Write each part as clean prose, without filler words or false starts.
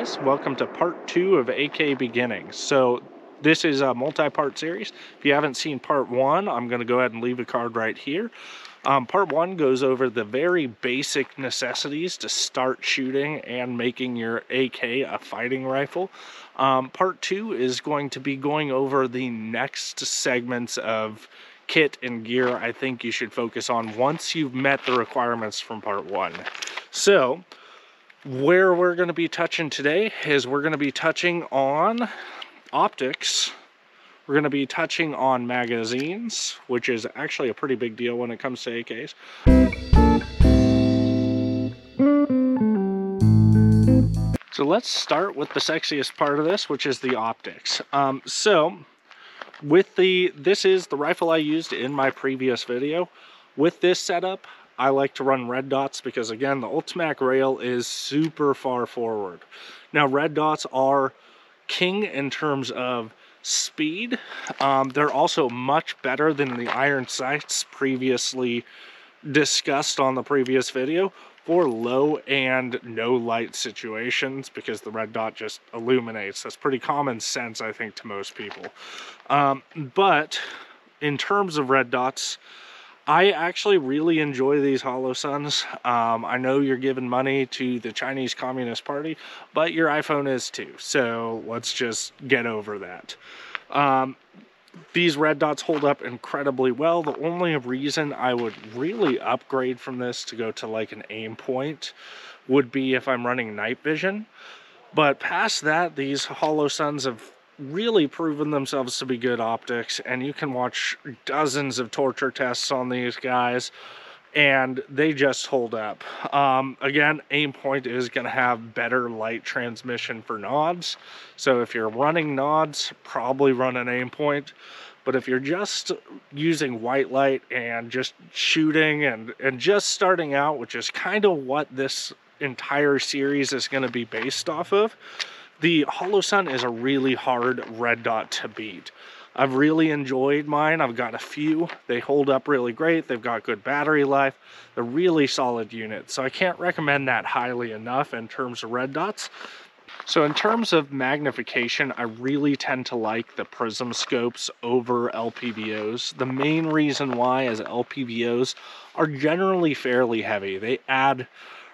guys, welcome to part 2 of AK Beginning. So this is a multi-part series. If you haven't seen part 1, I'm going to go ahead and leave a card right here. Part 1 goes over the very basic necessities to start shooting and making your AK a fighting rifle. Part 2 is going to be going over the next segments of kit and gear I think you should focus on once you've met the requirements from part 1. So where we're going to be touching today is we're going to be touching on optics. We're going to be touching on magazines, which is actually a pretty big deal when it comes to AKs. So let's start with the sexiest part of this, which is the optics. This is the rifle I used in my previous video. With this setup, I like to run red dots because, again, the Ultimac rail is super far forward. Now, red dots are king in terms of speed. They're also much better than the iron sights previously discussed on the previous video for low and no light situations because the red dot just illuminates. That's pretty common sense, I think, to most people. But in terms of red dots, I actually really enjoy these Holosuns. I know you're giving money to the Chinese Communist Party, but your iPhone is too, so let's just get over that. These red dots hold up incredibly well. The only reason I would really upgrade from this to go to like an aim point would be if I'm running night vision. But past that, these Holosuns have really proven themselves to be good optics, and you can watch dozens of torture tests on these guys and they just hold up. Again, aim point is going to have better light transmission for nods, so if you're running nods, probably run an aim point. But if you're just using white light and just shooting and just starting out, which is kind of what this entire series is going to be based off of, the Holosun is a really hard red dot to beat. I've really enjoyed mine. I've got a few. They hold up really great. They've got good battery life. They're really solid units. So I can't recommend that highly enough in terms of red dots. So in terms of magnification, I really tend to like the prism scopes over LPVOs. The main reason why is LPVOs are generally fairly heavy. They add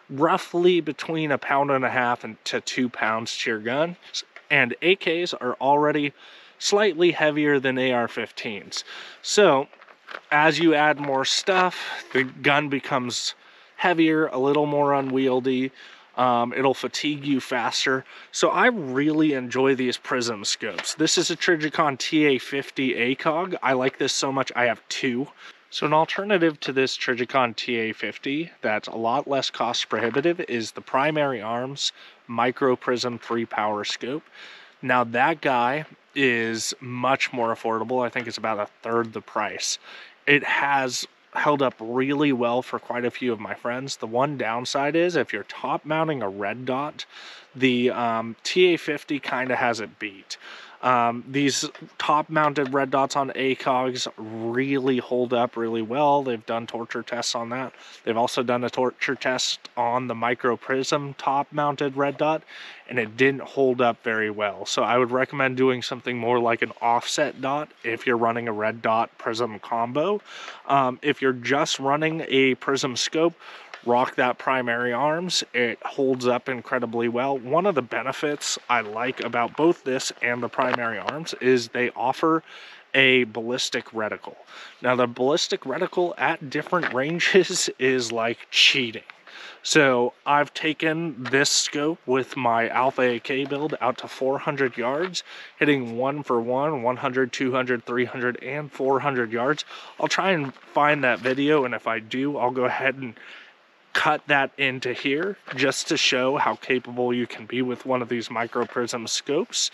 roughly between 1.5 pounds and to 2 pounds to your gun, and AKs are already slightly heavier than AR-15s. So as you add more stuff, the gun becomes heavier, a little more unwieldy. It'll fatigue you faster. So I really enjoy these prism scopes. This is a Trijicon TA50 ACOG. I like this so much I have 2. So an alternative to this Trijicon TA50 that's a lot less cost prohibitive is the Primary Arms Micro Prism 3 Power Scope. Now that guy is much more affordable. I think it's about 1/3 the price. It has held up really well for quite a few of my friends. The one downside is if you're top mounting a red dot, the TA50 kind of has it beat. These top-mounted red dots on ACOGs really hold up really well. They've done torture tests on that. They've also done a torture test on the Micro Prism top-mounted red dot, and it didn't hold up very well. So I would recommend doing something more like an offset dot if you're running a red dot prism combo. If you're just running a prism scope, rock that Primary Arms. It holds up incredibly well. One of the benefits I like about both this and the Primary Arms is they offer a ballistic reticle. Now the ballistic reticle at different ranges is like cheating. So I've taken this scope with my Alpha AK build out to 400 yards, hitting 1 for 1, 100, 200, 300, and 400 yards. I'll try and find that video, and if I do, I'll go ahead and cut that into here just to show how capable you can be with one of these micro prism scopes.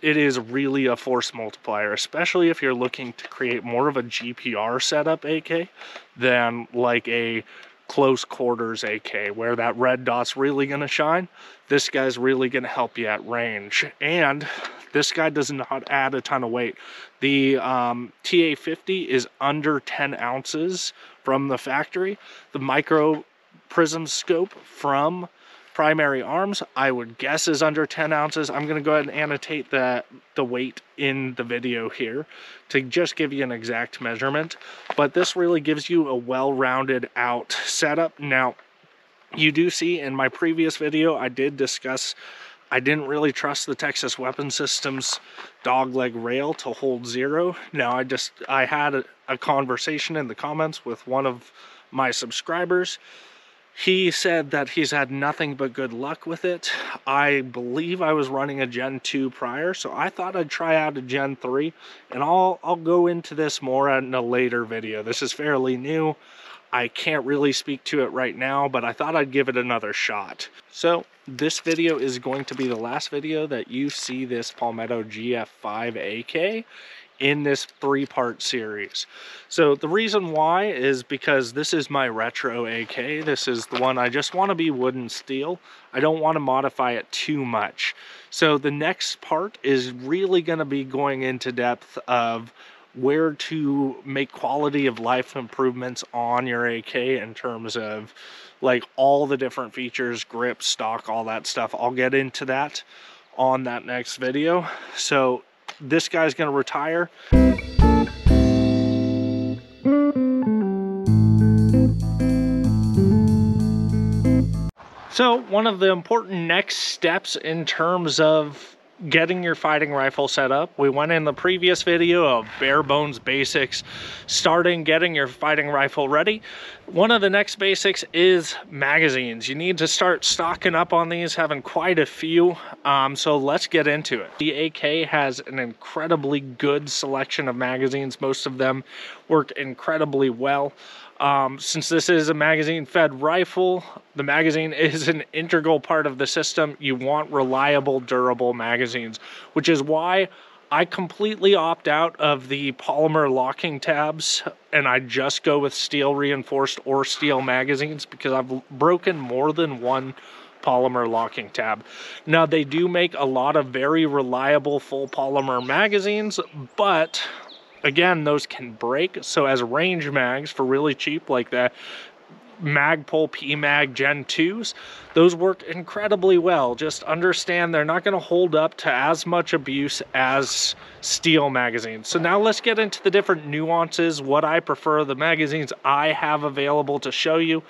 it is really a force multiplier, especially if you're looking to create more of a GPR setup AK than like a close quarters AK, where that red dot's really going to shine. This guy's really going to help you at range, and this guy does not add a ton of weight. The TA50 is under 10 ounces from the factory. The micro prism scope from Primary Arms, I would guess, is under 10 ounces. I'm going to go ahead and annotate the weight in the video here to just give you an exact measurement. But this really gives you a well-rounded out setup. Now, you do see in my previous video, I did discuss I didn't really trust the Texas Weapon Systems dogleg rail to hold 0. Now, I had a conversation in the comments with one of my subscribers. He said that he's had nothing but good luck with it. I believe I was running a Gen 2 prior, so I thought I'd try out a Gen 3, and I'll go into this more in a later video. This is fairly new. I can't really speak to it right now, but I thought I'd give it another shot. So this video is going to be the last video that you see this Palmetto GF5 AK in this 3-part series. So the reason why is because this is my retro AK. This is the one I just want to be wood and steel. I don't want to modify it too much. So the next part is really going to be going into depth of where to make quality of life improvements on your AK in terms of like all the different features, grip, stock, all that stuff. I'll get into that on that next video. So this guy's going to retire. So one of the important next steps in terms of getting your fighting rifle set up, we went in the previous video of bare bones basics, getting your fighting rifle ready. One of the next basics is magazines. You need to start stocking up on these, having quite a few. So let's get into it. The AK has an incredibly good selection of magazines. Most of them work incredibly well. Since this is a magazine-fed rifle, the magazine is an integral part of the system. You want reliable, durable magazines, which is why I completely opt out of the polymer locking tabs, and I just go with steel reinforced or steel magazines because I've broken more than one polymer locking tab. Now, they do make a lot of very reliable full polymer magazines, but again, those can break. So as range mags for really cheap, like the Magpul PMag Gen 2s, those work incredibly well. Just understand they're not going to hold up to as much abuse as steel magazines. So now let's get into the different nuances, what I prefer, the magazines I have available to show you,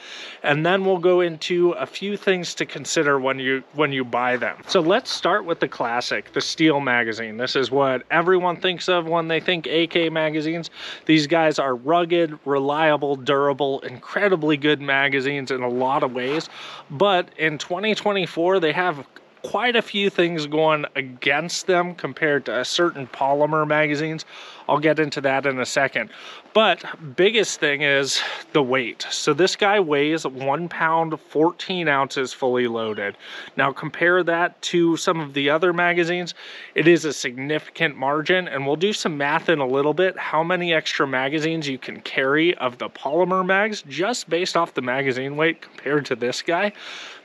and then we'll go into a few things to consider when you buy them. So let's start with the classic, the steel magazine. This is what everyone thinks of when they think AK magazines. These guys are rugged, reliable, durable, incredibly good magazines in a lot of ways, but in 2024 they have quite a few things going against them compared to certain polymer magazines. I'll get into that in a second. But biggest thing is the weight. So this guy weighs 1 pound 14 ounces fully loaded. Now compare that to some of the other magazines. It is a significant margin, and we'll do some math in a little bit how many extra magazines you can carry of the polymer mags just based off the magazine weight compared to this guy,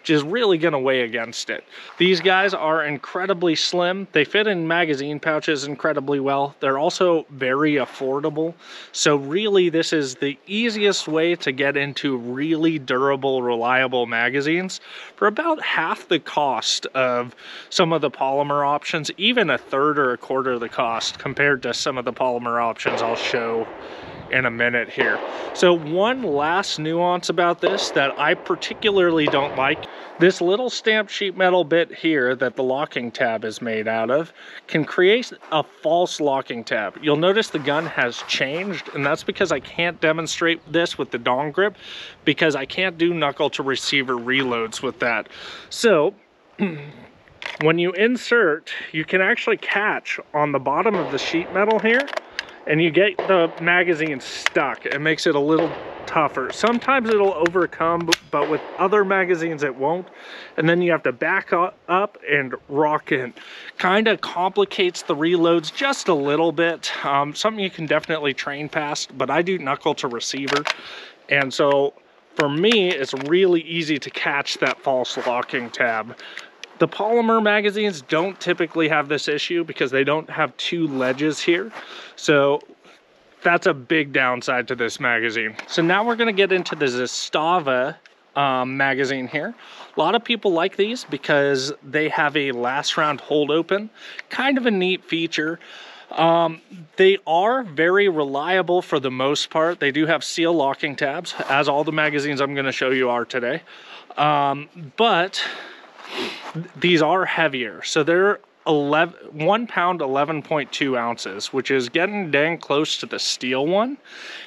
which is really going to weigh against it. These guys are incredibly slim. They fit in magazine pouches incredibly well. They're also very affordable. So really, this is the easiest way to get into really durable, reliable magazines for about half the cost of some of the polymer options, even a third or a quarter of the cost compared to some of the polymer options I'll show in a minute here. So one last nuance about this that I particularly don't like, this little stamped sheet metal bit here that the locking tab is made out of can create a false locking tab. You'll notice the gun has changed, and that's because I can't demonstrate this with the dong grip because I can't do knuckle to receiver reloads with that. So when you insert, you can actually catch on the bottom of the sheet metal here, and you get the magazine stuck. It makes it a little tougher. Sometimes it'll overcome, but with other magazines it won't. And then you have to back up and rock in. Kind of complicates the reloads just a little bit. Something you can definitely train past, but I do knuckle to receiver. And so for me, it's really easy to catch that false locking tab. The polymer magazines don't typically have this issue because they don't have two ledges here. So that's a big downside to this magazine. So now we're gonna get into the Zastava magazine here. A lot of people like these because they have a last round hold open. Kind of a neat feature. They are very reliable for the most part. They do have seal locking tabs, as all the magazines I'm gonna show you are today. But these are heavier. So they're 1 pound, 11.2 ounces, which is getting dang close to the steel one.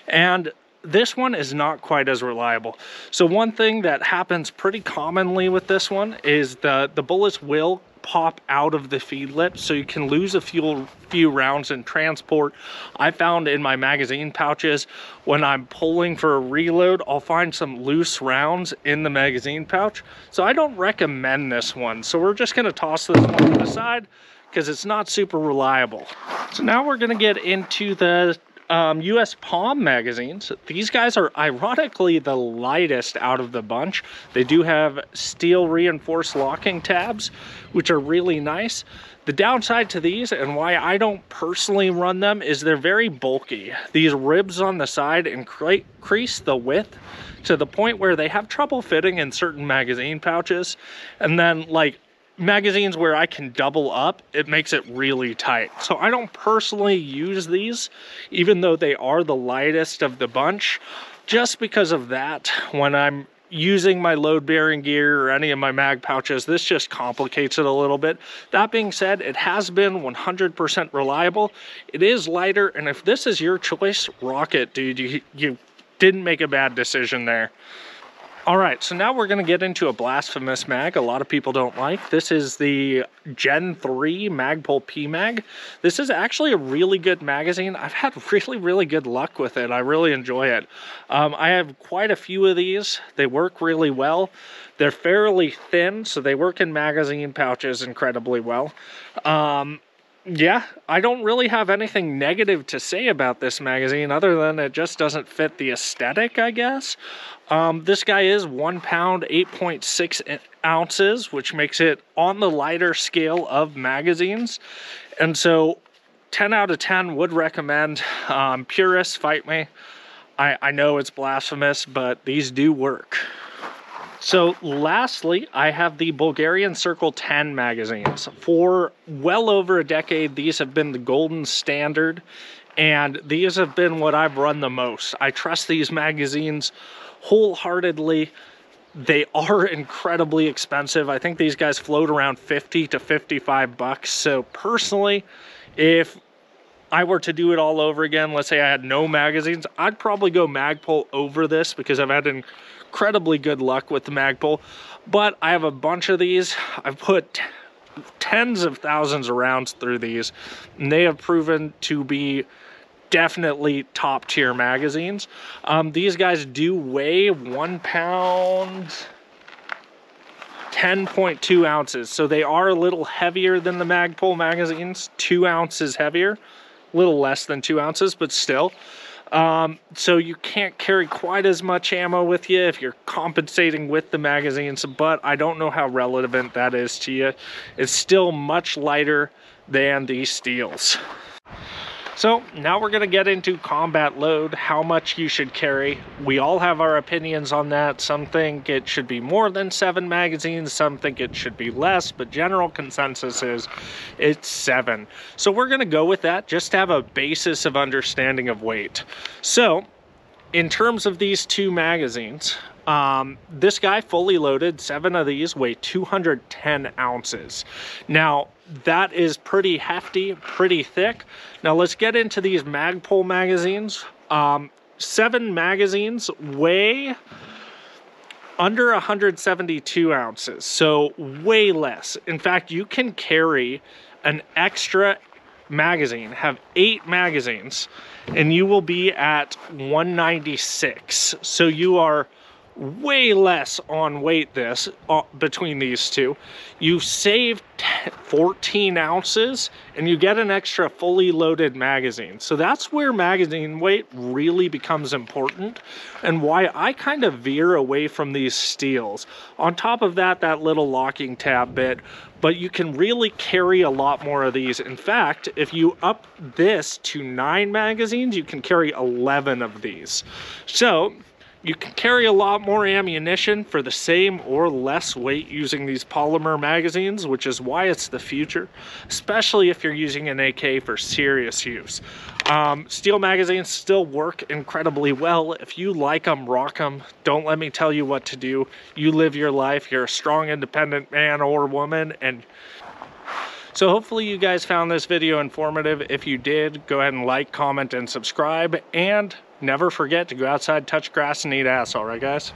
And this one is not quite as reliable. So one thing that happens pretty commonly with this one is the bullets will pop out of the feed lip, so you can lose a few rounds in transport. I found in my magazine pouches, when I'm pulling for a reload, I'll find some loose rounds in the magazine pouch. So I don't recommend this one. So we're just gonna toss this one to the side because it's not super reliable. So now we're gonna get into the US Palm magazines. These guys are ironically the lightest out of the bunch. They do have steel reinforced locking tabs, which are really nice. The downside to these, and why I don't personally run them, is they're very bulky. These ribs on the side increase the width to the point where they have trouble fitting in certain magazine pouches. And then like magazines where I can double up, it makes it really tight. So I don't personally use these, even though they are the lightest of the bunch. Just because of that, when I'm using my load bearing gear or any of my mag pouches, this just complicates it a little bit. That being said, it has been 100% reliable. It is lighter, and if this is your choice, rock it, dude. You didn't make a bad decision there. All right, so now we're gonna get into a blasphemous mag a lot of people don't like. This is the Gen 3 Magpul PMag. This is actually a really good magazine. I've had really good luck with it. I really enjoy it. I have quite a few of these. They work really well. They're fairly thin, so they work in magazine pouches incredibly well. Yeah, I don't really have anything negative to say about this magazine other than it just doesn't fit the aesthetic, I guess. This guy is 1 pound, 8.6 ounces, which makes it on the lighter scale of magazines. And so 10 out of 10 would recommend. Purists, fight me. I know it's blasphemous, but these do work. So lastly, I have the Bulgarian Circle 10 magazines. For well over a decade, these have been the golden standard, and these have been what I've run the most. I trust these magazines wholeheartedly. They are incredibly expensive. I think these guys float around 50 to 55 bucks. So personally, if I were to do it all over again, let's say I had no magazines, I'd probably go Magpul over this because I've had incredibly good luck with the Magpul. But I have a bunch of these. I've put tens of thousands of rounds through these, and they have proven to be definitely top tier magazines. These guys do weigh 1 pound, 10.2 ounces. So they are a little heavier than the Magpul magazines, 2 ounces heavier. A little less than 2 ounces, but still. So you can't carry quite as much ammo with you if you're compensating with the magazines, but I don't know how relevant that is to you. It's still much lighter than these steels. So now we're going to get into combat load, how much you should carry. We all have our opinions on that. Some think it should be more than 7 magazines, some think it should be less, but general consensus is it's 7. So we're going to go with that just to have a basis of understanding of weight. So in terms of these two magazines, this guy fully loaded, 7 of these weigh 210 ounces. Now that is pretty hefty, pretty thick. Now let's get into these Magpul magazines. 7 magazines weigh under 172 ounces, so way less. In fact, you can carry an extra magazine, have 8 magazines, and you will be at 196. So you are way less on weight between these two. You save 14 ounces and you get an extra fully loaded magazine. So that's where magazine weight really becomes important, and why I kind of veer away from these steels. On top of that, that little locking tab bit, but you can really carry a lot more of these. In fact, if you up this to 9 magazines, you can carry 11 of these. So you can carry a lot more ammunition for the same or less weight using these polymer magazines, which is why it's the future, especially if you're using an AK for serious use. Steel magazines still work incredibly well. If you like them, rock them. Don't let me tell you what to do. You live your life. You're a strong, independent man or woman, and so hopefully you guys found this video informative. If you did, go ahead and like, comment, and subscribe. And never forget to go outside, touch grass, and eat ass. All right, guys?